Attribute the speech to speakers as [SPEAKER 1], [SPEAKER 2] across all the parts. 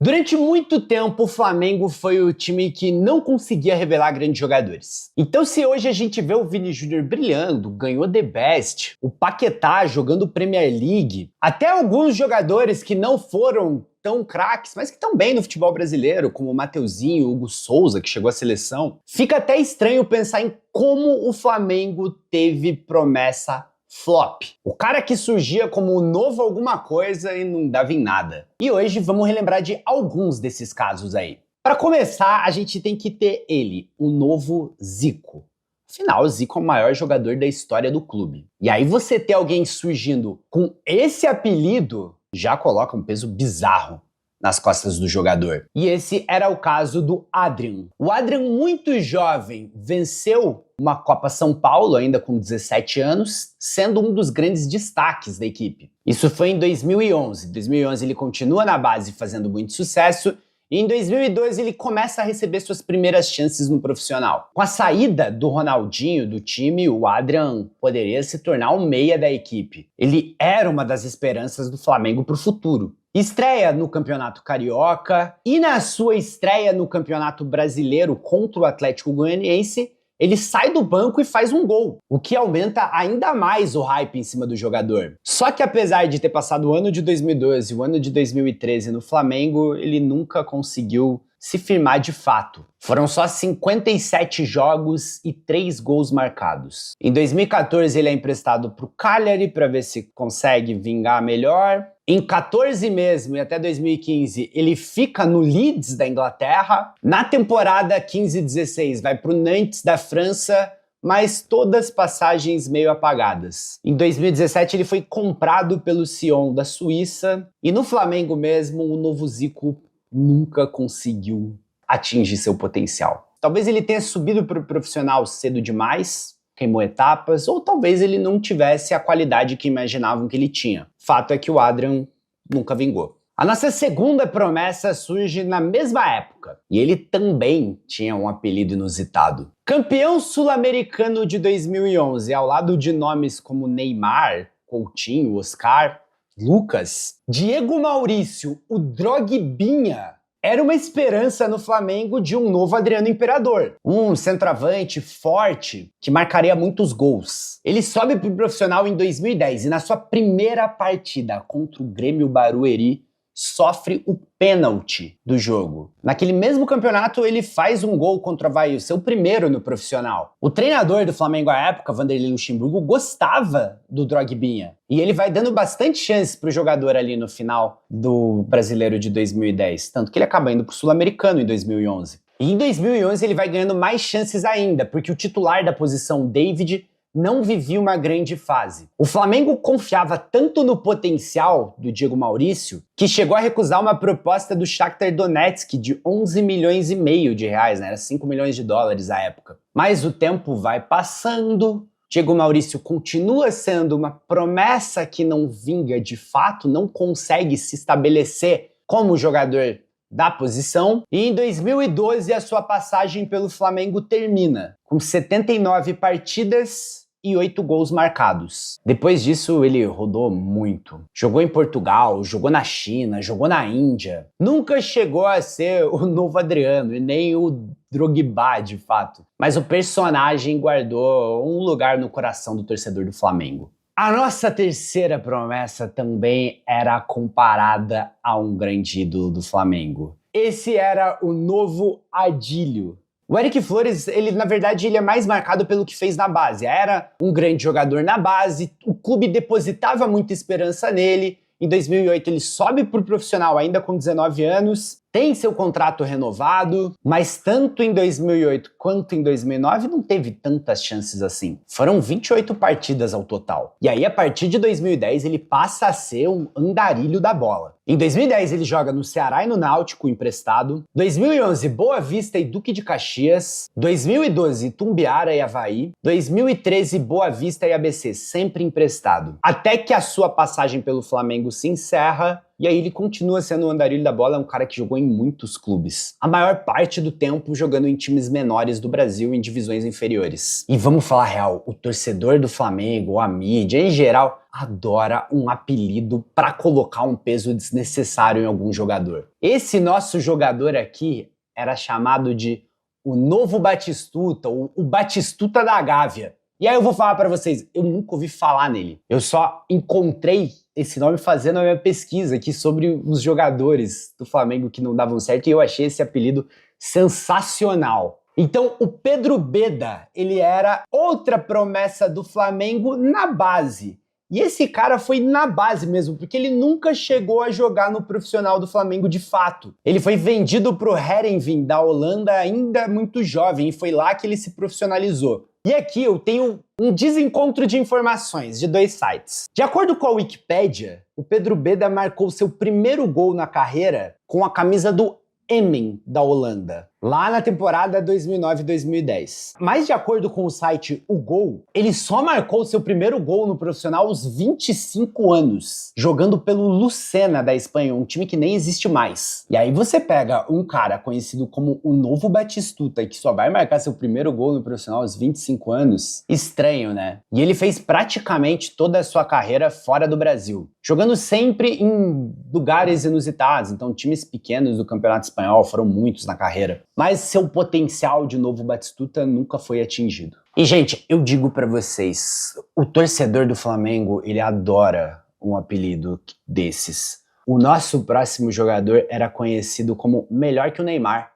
[SPEAKER 1] Durante muito tempo, o Flamengo foi o time que não conseguia revelar grandes jogadores. Então, se hoje a gente vê o Vini Júnior brilhando, ganhou The Best, o Paquetá jogando Premier League, até alguns jogadores que não foram tão craques, mas que estão bem no futebol brasileiro, como o Mateuzinho, o Hugo Souza, que chegou à seleção, fica até estranho pensar em como o Flamengo teve promessa flop. O cara que surgia como o novo alguma coisa e não dava em nada. E hoje vamos relembrar de alguns desses casos aí. Para começar, a gente tem que ter ele, o novo Zico. Afinal, o Zico é o maior jogador da história do clube. E aí você ter alguém surgindo com esse apelido já coloca um peso bizarro nas costas do jogador. E esse era o caso do Adrian. O Adrian, muito jovem, venceu uma Copa São Paulo, ainda com 17 anos, sendo um dos grandes destaques da equipe. Isso foi em 2011. Em 2011 ele continua na base fazendo muito sucesso, e em 2012 ele começa a receber suas primeiras chances no profissional. Com a saída do Ronaldinho do time, o Adrian poderia se tornar um meia da equipe. Ele era uma das esperanças do Flamengo para o futuro. Estreia no Campeonato Carioca e na sua estreia no Campeonato Brasileiro contra o Atlético Goianiense, ele sai do banco e faz um gol, o que aumenta ainda mais o hype em cima do jogador. Só que apesar de ter passado o ano de 2012 e o ano de 2013 no Flamengo, ele nunca conseguiu se firmar de fato. Foram só 57 jogos e 3 gols marcados. Em 2014 ele é emprestado para o Cagliari para ver se consegue vingar melhor. Em 14 mesmo e até 2015 ele fica no Leeds da Inglaterra. Na temporada 15-16 vai para o Nantes da França, mas todas passagens meio apagadas. Em 2017 ele foi comprado pelo Sion da Suíça e no Flamengo mesmo o novo Zico nunca conseguiu atingir seu potencial. Talvez ele tenha subido para o profissional cedo demais, queimou etapas, ou talvez ele não tivesse a qualidade que imaginavam que ele tinha. Fato é que o Adrian nunca vingou. A nossa segunda promessa surge na mesma época, e ele também tinha um apelido inusitado. Campeão sul-americano de 2011, ao lado de nomes como Neymar, Coutinho, Oscar, Lucas, Diego Maurício, o Drogbinha, era uma esperança no Flamengo de um novo Adriano Imperador. Um centroavante forte que marcaria muitos gols. Ele sobe para o profissional em 2010 e na sua primeira partida contra o Grêmio Barueri, sofre o pênalti do jogo. Naquele mesmo campeonato, ele faz um gol contra o Avaí, o seu primeiro no profissional. O treinador do Flamengo à época, Vanderlei Luxemburgo, gostava do Drogbinha. E ele vai dando bastante chance pro jogador ali no final do Brasileiro de 2010. Tanto que ele acaba indo pro Sul-Americano em 2011. E em 2011 ele vai ganhando mais chances ainda, porque o titular da posição, David, não vivia uma grande fase. O Flamengo confiava tanto no potencial do Diego Maurício que chegou a recusar uma proposta do Shakhtar Donetsk de 11 milhões e meio de reais, né? Era 5 milhões de dólares à época. Mas o tempo vai passando, Diego Maurício continua sendo uma promessa que não vinga de fato, não consegue se estabelecer como jogador da posição, e em 2012 a sua passagem pelo Flamengo termina, com 79 partidas e 8 gols marcados. Depois disso, ele rodou muito. Jogou em Portugal, jogou na China, jogou na Índia. Nunca chegou a ser o novo Adriano e nem o Drogba, de fato. Mas o personagem guardou um lugar no coração do torcedor do Flamengo. A nossa terceira promessa também era comparada a um grande ídolo do Flamengo. Esse era o novo Adílio. O Eric Flores, na verdade, ele é mais marcado pelo que fez na base. Era um grande jogador na base, o clube depositava muita esperança nele. Em 2008 ele sobe para o profissional ainda com 19 anos, tem seu contrato renovado, mas tanto em 2008 quanto em 2009 não teve tantas chances assim. Foram 28 partidas ao total. E aí, a partir de 2010, ele passa a ser um andarilho da bola. Em 2010 ele joga no Ceará e no Náutico emprestado. 2011, Boa Vista e Duque de Caxias. 2012, Tumbiara e Avaí. 2013, Boa Vista e ABC, sempre emprestado. Até que a sua passagem pelo Flamengo se encerra e aí ele continua sendo o andarilho da bola, é um cara que jogou em muitos clubes. A maior parte do tempo jogando em times menores do Brasil, em divisões inferiores. E vamos falar real, o torcedor do Flamengo, a mídia em geral, adora um apelido para colocar um peso desnecessário em algum jogador. Esse nosso jogador aqui era chamado de o novo Batistuta, ou o Batistuta da Gávea. E aí eu vou falar pra vocês, eu nunca ouvi falar nele. Eu só encontrei esse nome fazendo a minha pesquisa aqui sobre os jogadores do Flamengo que não davam certo e eu achei esse apelido sensacional. Então o Pedro Beda, ele era outra promessa do Flamengo na base. E esse cara foi na base mesmo, porque ele nunca chegou a jogar no profissional do Flamengo de fato. Ele foi vendido pro Heerenveen da Holanda ainda muito jovem e foi lá que ele se profissionalizou. E aqui eu tenho um desencontro de informações de 2 sites. De acordo com a Wikipédia, o Pedro Beda marcou seu primeiro gol na carreira com a camisa do Emmen da Holanda, lá na temporada 2009-2010. Mas de acordo com o site O Gol, ele só marcou seu primeiro gol no profissional aos 25 anos, jogando pelo Lucena da Espanha, um time que nem existe mais. E aí você pega um cara conhecido como o novo Batistuta e que só vai marcar seu primeiro gol no profissional aos 25 anos, estranho, né? E ele fez praticamente toda a sua carreira fora do Brasil, jogando sempre em lugares inusitados, então times pequenos do Campeonato Espanhol, foram muitos na carreira. Mas seu potencial de novo Batistuta nunca foi atingido. E, gente, eu digo pra vocês, o torcedor do Flamengo, ele adora um apelido desses. O nosso próximo jogador era conhecido como melhor que o Neymar.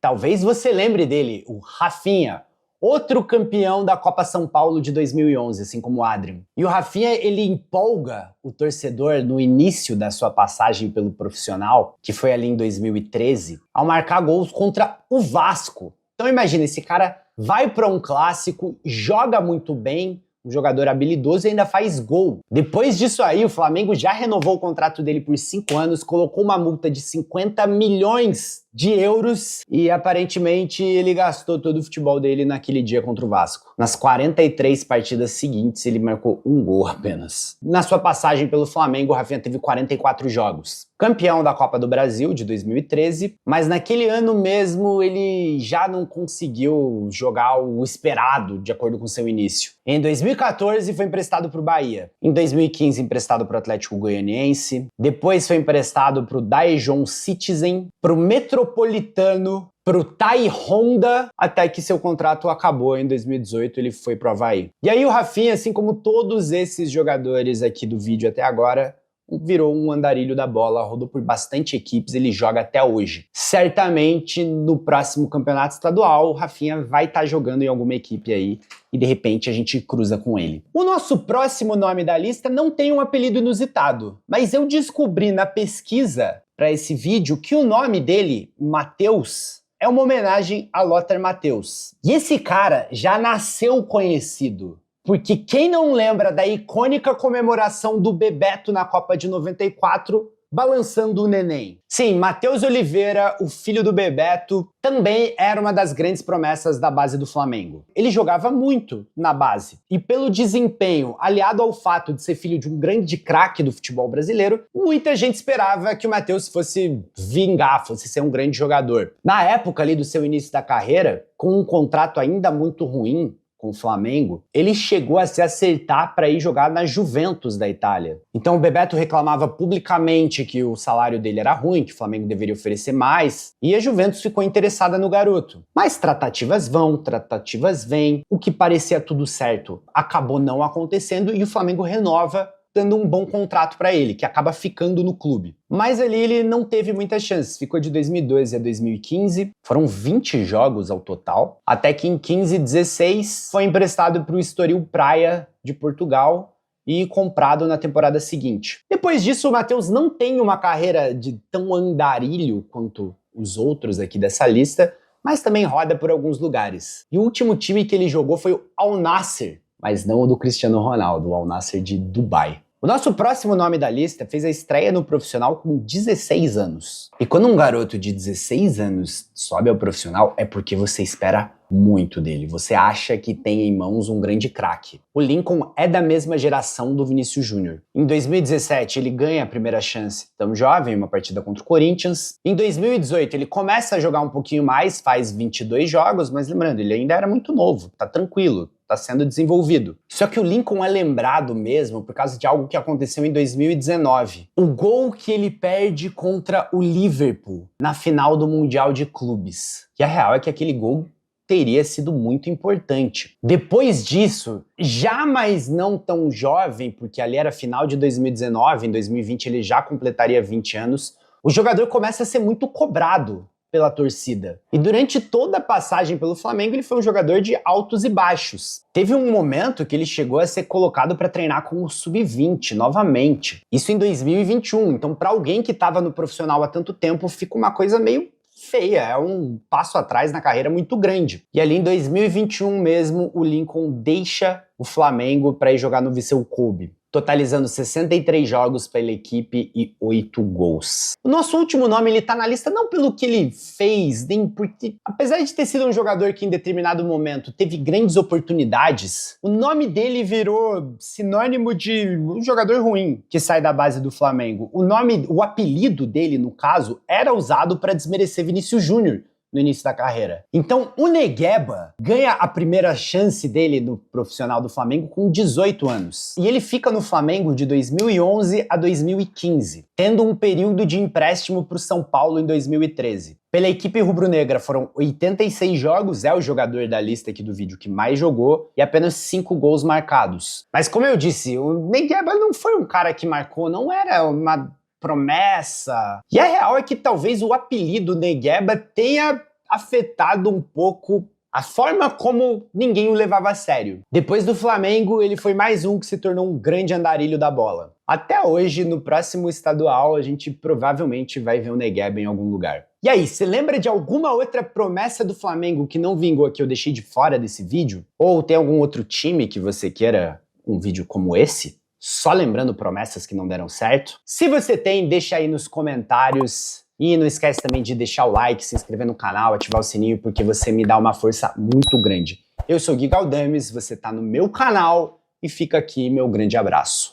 [SPEAKER 1] Talvez você lembre dele, o Rafinha. Outro campeão da Copa São Paulo de 2011, assim como o Adrian. E o Rafinha, ele empolga o torcedor no início da sua passagem pelo profissional, que foi ali em 2013, ao marcar gols contra o Vasco. Então imagina, esse cara vai para um clássico, joga muito bem, um jogador habilidoso e ainda faz gol. Depois disso aí, o Flamengo já renovou o contrato dele por 5 anos, colocou uma multa de 50 milhões de euros e aparentemente ele gastou todo o futebol dele naquele dia contra o Vasco. Nas 43 partidas seguintes, ele marcou um gol apenas. Na sua passagem pelo Flamengo, o Rafinha teve 44 jogos. Campeão da Copa do Brasil de 2013, mas naquele ano mesmo ele já não conseguiu jogar o esperado, de acordo com seu início. Em 2014 foi emprestado para o Bahia. Em 2015 emprestado para o Atlético Goianiense. Depois foi emprestado para o Daejeon Citizen, para o Metropolitano, pro Tai Honda, até que seu contrato acabou em 2018, ele foi pro Avaí. E aí o Rafinha, assim como todos esses jogadores aqui do vídeo até agora, virou um andarilho da bola, rodou por bastante equipes, ele joga até hoje. Certamente no próximo campeonato estadual, o Rafinha vai estar jogando em alguma equipe aí e de repente a gente cruza com ele. O nosso próximo nome da lista não tem um apelido inusitado, mas eu descobri na pesquisa para esse vídeo que o nome dele, Matheus, é uma homenagem a Lothar Matthäus. E esse cara já nasceu conhecido, porque quem não lembra da icônica comemoração do Bebeto na Copa de 94, balançando o neném? Sim, Matheus Oliveira, o filho do Bebeto, também era uma das grandes promessas da base do Flamengo. Ele jogava muito na base, e pelo desempenho, aliado ao fato de ser filho de um grande craque do futebol brasileiro, muita gente esperava que o Matheus fosse vingar, fosse ser um grande jogador. Na época ali do seu início da carreira, com um contrato ainda muito ruim com o Flamengo, ele chegou a se acertar para ir jogar na Juventus da Itália. Então o Bebeto reclamava publicamente que o salário dele era ruim, que o Flamengo deveria oferecer mais, e a Juventus ficou interessada no garoto. Mas tratativas vão, tratativas vêm, o que parecia tudo certo acabou não acontecendo e o Flamengo renova, dando um bom contrato para ele, que acaba ficando no clube. Mas ali ele não teve muitas chances, ficou de 2012 a 2015, foram 20 jogos ao total, até que em 15 e 16 foi emprestado para o Estoril Praia de Portugal e comprado na temporada seguinte. Depois disso, o Matheus não tem uma carreira de tão andarilho quanto os outros aqui dessa lista, mas também roda por alguns lugares. E o último time que ele jogou foi o Al Nassr, mas não o do Cristiano Ronaldo, o Al Nassr de Dubai. O nosso próximo nome da lista fez a estreia no profissional com 16 anos. E quando um garoto de 16 anos sobe ao profissional, é porque você espera muito dele. Você acha que tem em mãos um grande craque. O Lincoln é da mesma geração do Vinícius Júnior. Em 2017, ele ganha a primeira chance tão jovem, uma partida contra o Corinthians. Em 2018, ele começa a jogar um pouquinho mais, faz 22 jogos, mas lembrando, ele ainda era muito novo, tá tranquilo. Está sendo desenvolvido. Só que o Lincoln é lembrado mesmo por causa de algo que aconteceu em 2019. O gol que ele perde contra o Liverpool na final do Mundial de Clubes. E a real é que aquele gol teria sido muito importante. Depois disso, já mais não tão jovem, porque ali era final de 2019, em 2020 ele já completaria 20 anos, o jogador começa a ser muito cobrado pela torcida. E durante toda a passagem pelo Flamengo, ele foi um jogador de altos e baixos. Teve um momento que ele chegou a ser colocado para treinar com o Sub-20 novamente. Isso em 2021. Então, para alguém que estava no profissional há tanto tempo, fica uma coisa meio feia, é um passo atrás na carreira muito grande. E ali em 2021 mesmo, o Lincoln deixa o Flamengo para ir jogar no Vissel Kobe, totalizando 63 jogos pela equipe e 8 gols. O nosso último nome, ele tá na lista não pelo que ele fez, nem porque, apesar de ter sido um jogador que em determinado momento teve grandes oportunidades, o nome dele virou sinônimo de um jogador ruim que sai da base do Flamengo. O apelido dele, no caso, era usado para desmerecer Vinícius Júnior no início da carreira. Então, o Negueba ganha a primeira chance dele no profissional do Flamengo com 18 anos. E ele fica no Flamengo de 2011 a 2015, tendo um período de empréstimo para o São Paulo em 2013. Pela equipe rubro-negra foram 86 jogos, é o jogador da lista aqui do vídeo que mais jogou, e apenas 5 gols marcados. Mas como eu disse, o Negueba não foi um cara que marcou, não era uma promessa. E a real é que talvez o apelido Negueba tenha afetado um pouco a forma como ninguém o levava a sério. Depois do Flamengo, ele foi mais um que se tornou um grande andarilho da bola. Até hoje, no próximo estadual, a gente provavelmente vai ver o Negueba em algum lugar. E aí, você lembra de alguma outra promessa do Flamengo que não vingou, que eu deixei de fora desse vídeo? Ou tem algum outro time que você queira um vídeo como esse? Só lembrando promessas que não deram certo? Se você tem, deixa aí nos comentários. E não esquece também de deixar o like, se inscrever no canal, ativar o sininho, porque você me dá uma força muito grande. Eu sou o Gui Galdames, você tá no meu canal e fica aqui meu grande abraço.